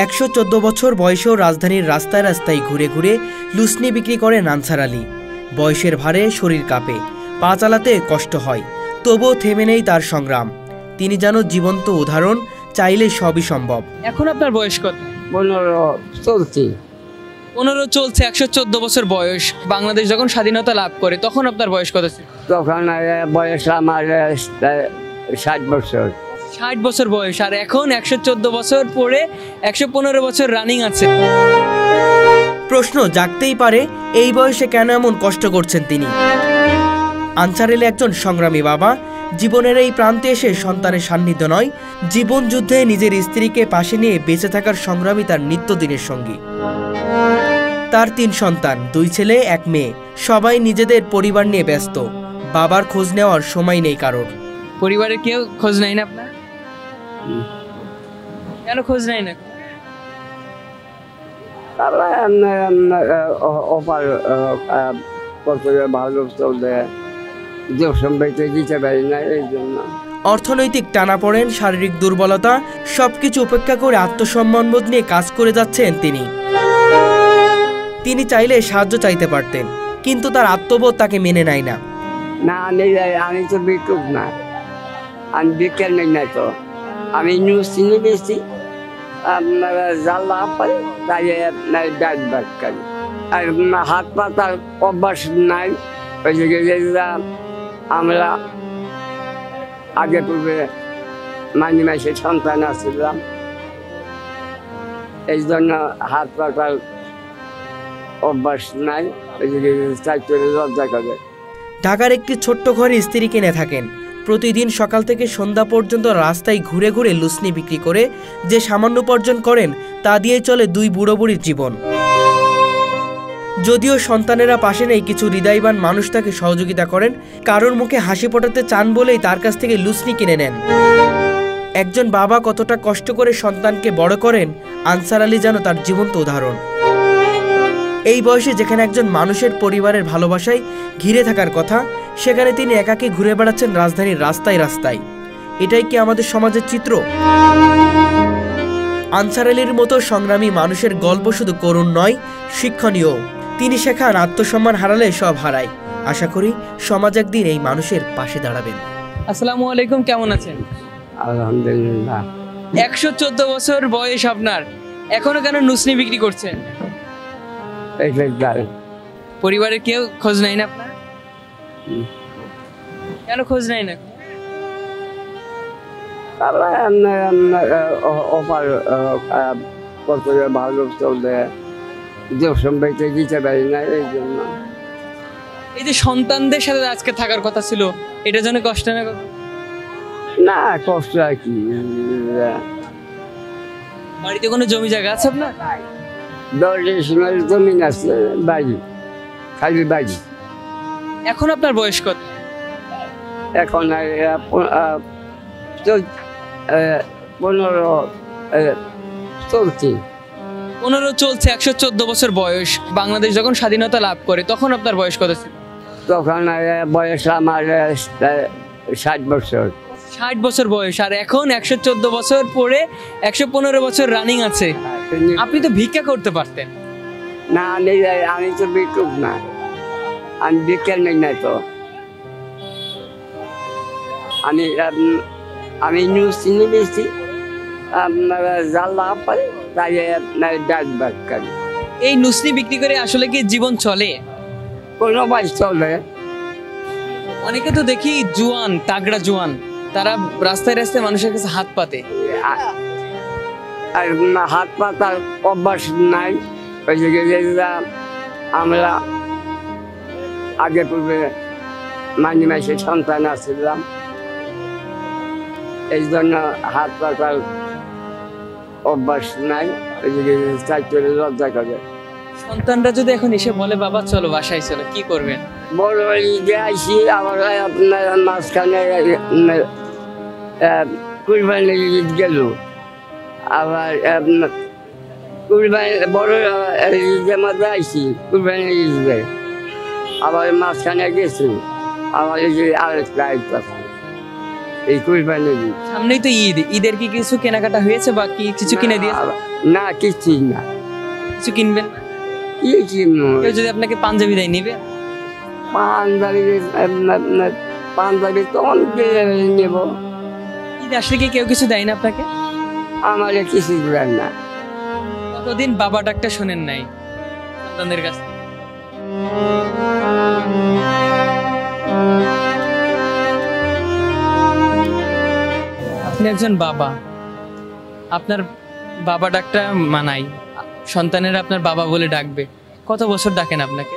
114 বছর বয়সেও রাজধানীর রাস্তায় রাস্তায় ঘুরে ঘুরে লুসনি বিক্রি করেন আনসার আলী। বয়সের ভারে শরীর কাঁপে, পা চালাতে কষ্ট হয়, তবুও থেমে নেই তার সংগ্রাম। তিনি যেন জীবন্ত উদাহরণ, চাইলে সবই সম্ভব। এখন আপনার বয়স কত? 15 চলছে। 15 চলছে, 114 বছর বয়স। বাংলাদেশ যখন স্বাধীনতা লাভ করে তখন আপনার বয়স কত ছিল? তখন বয়স আমার 60 বছর। 60 বছর বয়স, আর এখন 114 বছর পরে 115 বছর রানিং আছে। প্রশ্ন জাগতেই পারে, এই বয়সে কেন এমন কষ্ট করছেন তিনি? আনসার আলী একজন সংগ্রামী বাবা। জীবনের এই প্রান্তে এসে সন্তানের সান্নিধ্য নয়, জীবন যুদ্ধে নিজের স্ত্রীকে পাশে নিয়ে বেঁচে থাকার সংগ্রামী তার নিত্যদিনের সঙ্গী। তার 3 সন্তান, 2 ছেলে 1 মেয়ে। সবাই নিজেদের পরিবার নিয়ে ব্যস্ত। বাবার খোঁজ নেওয়ার সময় নেই কারোর। পরিবারের কেউ খোঁজ নেয় না আপনার? কেন খোঁজ নেয় না? অর্থনৈতিক টানাপোড়েন, শারীরিক দুর্বলতা সবকিছু উপেক্ষা করে আত্মসম্মানবোধ নিয়ে কাজ করে যাচ্ছেন তিনি চাইলে সাহায্য চাইতে পারতেন, কিন্তু তার আত্মবোধ তাকে মেনে নেয় না। আমি তো বিকুব না, আমি বিকেল নেই না, তো আমি নিউজ চিনি বেশি জানলা পাই, তাই আপনার ব্যাগ ব্যাগ করি। আর হাত পাতার অভ্যাস নাই। ওই যে আমরা আগে পূর্বে মাঝে মাসে সন্তান আসছিলাম, এই জন্য হাত পাতার অভ্যাস নাই। ওই যে চাইতে লজ্জা করে। ঢাকার একটি ছোট্ট ঘরে স্ত্রী কিনে থাকেন। প্রতিদিন সকাল থেকে সন্ধ্যা পর্যন্ত রাস্তায় ঘুরে ঘুরে লুসনি বিক্রি করে যে সামান্য উপার্জন করেন, তা দিয়ে চলে 2 বুড়ো বুড়ির জীবন। যদিও সন্তানেরা পাশে নেই, কিছু হৃদয়বান মানুষ তাকে সহযোগিতা করেন। কারোর মুখে হাসি ফোটাতে চান বলেই তার কাছ থেকে লুসনি কিনে নেন। একজন বাবা কতটা কষ্ট করে সন্তানকে বড় করেন, আনসার আলী যেন তার জীবন্ত উদাহরণ। এই বয়সে যেখানে একজন মানুষের পরিবারের ভালোবাসায় ঘিরে থাকার কথা, সেখানে তিনি একাকী ঘুরে বেড়াচ্ছেন রাজধানীর রাস্তায় রাস্তায়। এটাই কি আমাদের সমাজের চিত্র? আনসার আলীর মতো সংগ্রামী মানুষের গল্প শুধু করুণ নয়, শিক্ষণীয়। তিনি শেখান আত্মসম্মান হারালে সব হারায়। আশা করি সমাজ একদিন এই মানুষের পাশে দাঁড়াবেন। আসসালামু আলাইকুম, কেমন আছেন? আলহামদুলিল্লাহ। 114 বছর বয়স আপনার, এখনো কেন লুসনি বিক্রি করছেন? পরিবারের কেউ খোঁজ নেয় না আপনার? কেন খোঁজ নেয় না? ভালো চলবে, দিতে পারি না, এই জন্য। এই যে সন্তানদের সাথে আজকে থাকার কথা ছিল, এটার জন্য কষ্ট না? না, কষ্ট আর কি। বাড়িতে কোনো জমি জায়গা আছে আপনার? 10 জমিন আছে, বাড়ি, খালি বাড়ি। এখন আপনার বয়স কত? এখন 15 চলছে। 15 চলছে, 114 বছর বয়স। বাংলাদেশ যখন স্বাধীনতা লাভ করে তখন আপনার বয়স কত ছিল? তখন বয়স আমার 60 বছর। 60 বছর বয়স, আর এখন 114 বছর পরে 115 বছর রানিং আছে। আপনি তো ভিক্ষা করতে পারতেন। না, আমি তো বিকুব না, আমি বিকেল নেই না, তো আমি নিউজ চিনি বেশি জানলা পাই, তাই আপনার ব্যাগ ব্যাগ করি। এই লুসনি বিক্রি করে আসলে কি জীবন চলে? কোনো বাস চলে। অনেকে তো দেখি জোয়ান, তাগড়া জোয়ান, তারা রাস্তায় রাস্তায় মানুষের কাছে হাত পাতে। আর হাত পাতার অভ্যাস নাই। ওই যে আমরা আগে পূর্বে মাঝে মাসে সন্তান আসছিলাম, এই জন্য হাত পাতার অভ্যাস নাই। ওই যে চাইতে লজ্জা করে। সন্তানরা যদি এখন এসে বলে বাবা চলো বাসায় চলো, কি করবেন? বড় ঈদে আইসি, আবার আপনার মাঝখানে কুরবানি ঈদ গেল, আবার কুরবানি বড় ঈদের মধ্যে আইসি, কুরবানি ঈদে আবার মাঝখানে গেছি, আবার এই যে আরেকটা ঈদ আছে, এই কুরবানি ঈদ। সামনেই তো ঈদ, ঈদের কি কিছু কেনাকাটা হয়েছে বা কি কিছু কিনে দিয়েছে? না কিছুই না। কিছু কিনবেন না? কি কিনবো? কেউ যদি আপনাকে পাঞ্জাবি দেয় নিবে? পাঞ্জাবি তো অনেক নেব। ঈদ আসলে কি কেউ কিছু দেয় না আপনাকে? আমার কিছু দেন না। কতদিন বাবা ডাকটা শোনেন নাই সন্তানদের কাছ থেকে? আপনি একজন বাবা, আপনার বাবা ডাকটা মানাই, সন্তানেরা আপনার বাবা বলে ডাকবে, কত বছর ডাকেন আপনাকে?